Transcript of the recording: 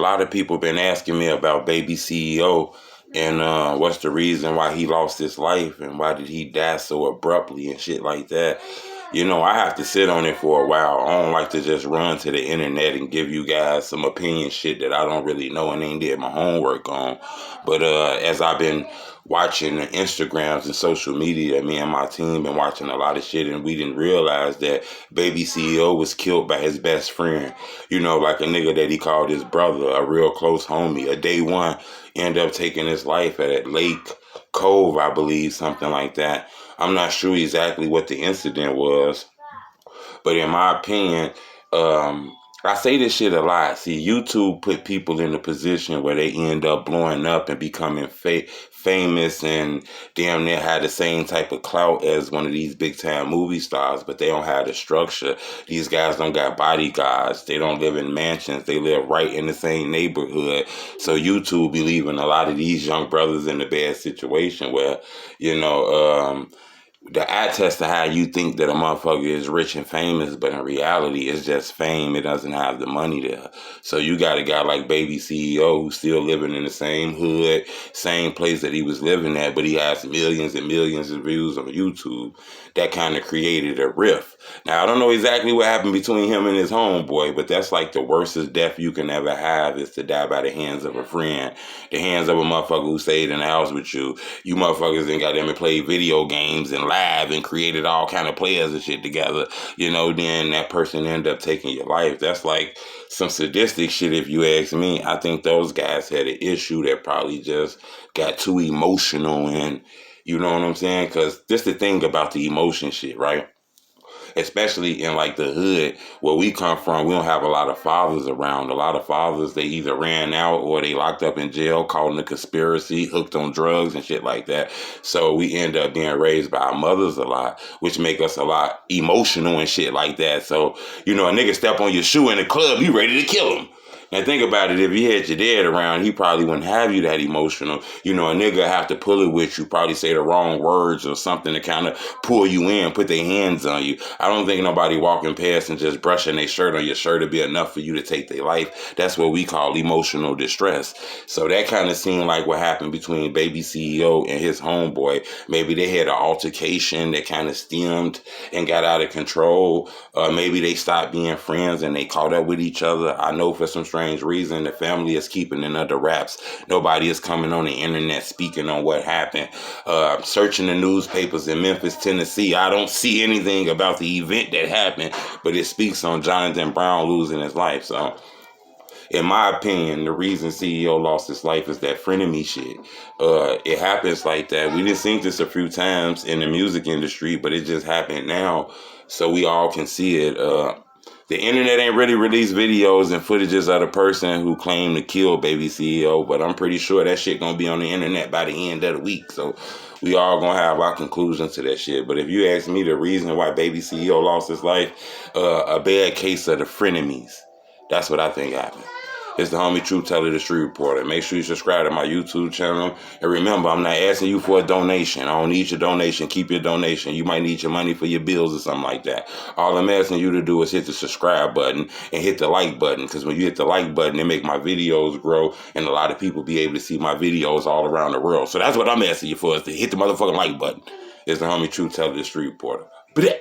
lot of people been asking me about Baby CEO and what's the reason why he lost his life and why did he die so abruptly and shit like that. I have to sit on it for a while. I don't like to just run to the internet and give you guys some opinion shit that I don't really know and ain't did my homework on. But as I've been watching the Instagrams and social media, me and my team been watching a lot of shit, and we didn't realize that Baby CEO was killed by his best friend. Like a nigga that he called his brother, a real close homie. A day one ended up taking his life at Lake Cove, I believe, something like that. I'm not sure exactly what the incident was, but in my opinion, I say this shit a lot. See, YouTube put people in a position where they end up blowing up and becoming famous and damn near had the same type of clout as one of these big time movie stars, but they don't have the structure. These guys don't got bodyguards. They don't live in mansions. They live right in the same neighborhood. So YouTube be leaving a lot of these young brothers in a bad situation where, the eye test to how you think that a motherfucker is rich and famous, but in reality, it's just fame. It doesn't have the money there. So you got a guy like Baby CEO who's still living in the same hood, same place that he was living at, but he has millions and millions of views on YouTube. That kind of created a rift. Now, I don't know exactly what happened between him and his homeboy, but that's like the worstest death you can ever have is to die by the hands of a friend. The hands of a motherfucker who stayed in the house with you. You motherfuckers then got them and played video games and live and created all kind of players and shit together. Then that person ended up taking your life. That's like some sadistic shit if you ask me. I think those guys had an issue that probably just got too emotional and you know what I'm saying? Because this the thing about the emotion shit, right? Especially in like the hood where we come from, we don't have a lot of fathers around. A lot of fathers, they either ran out or they locked up in jail, caught in a conspiracy, hooked on drugs and shit like that. So we end up being raised by our mothers a lot, which make us a lot emotional and shit like that. So, a nigga step on your shoe in the club, you ready to kill him. And think about it, if you had your dad around, he probably wouldn't have you that emotional. A nigga have to pull it with you, probably say the wrong words or something to kind of pull you in, put their hands on you. I don't think nobody walking past and just brushing their shirt on your shirt would be enough for you to take their life. That's what we call emotional distress. So that kind of seemed like what happened between Baby CEO and his homeboy. Maybe they had an altercation that kind of stemmed and got out of control. Maybe they stopped being friends and they caught up with each other. I know for some strange reason the family is keeping it under wraps. Nobody is coming on the internet speaking on what happened. Searching the newspapers in Memphis, Tennessee, I don't see anything about the event that happened, but it speaks on Jonathan Brown losing his life. So in my opinion, the reason CEO lost his life is that frenemy shit. It happens like that. We done seen this a few times in the music industry, but it just happened now so we all can see it. The internet ain't really released videos and footages of the person who claimed to kill Baby CEO, but I'm pretty sure that shit gonna be on the internet by the end of the week. So we all gonna have our conclusions to that shit. But if you ask me the reason why Baby CEO lost his life, a bad case of the frenemies. That's what I think happened. It's the homie Truth Teller, the Street Reporter. Make sure you subscribe to my YouTube channel. And remember, I'm not asking you for a donation. I don't need your donation. Keep your donation. You might need your money for your bills or something like that. All I'm asking you to do is hit the subscribe button and hit the like button. Because when you hit the like button, it make my videos grow. And a lot of people be able to see my videos all around the world. So that's what I'm asking you for, is to hit the motherfucking like button. It's the homie Truth Teller, the Street Reporter. Bleh.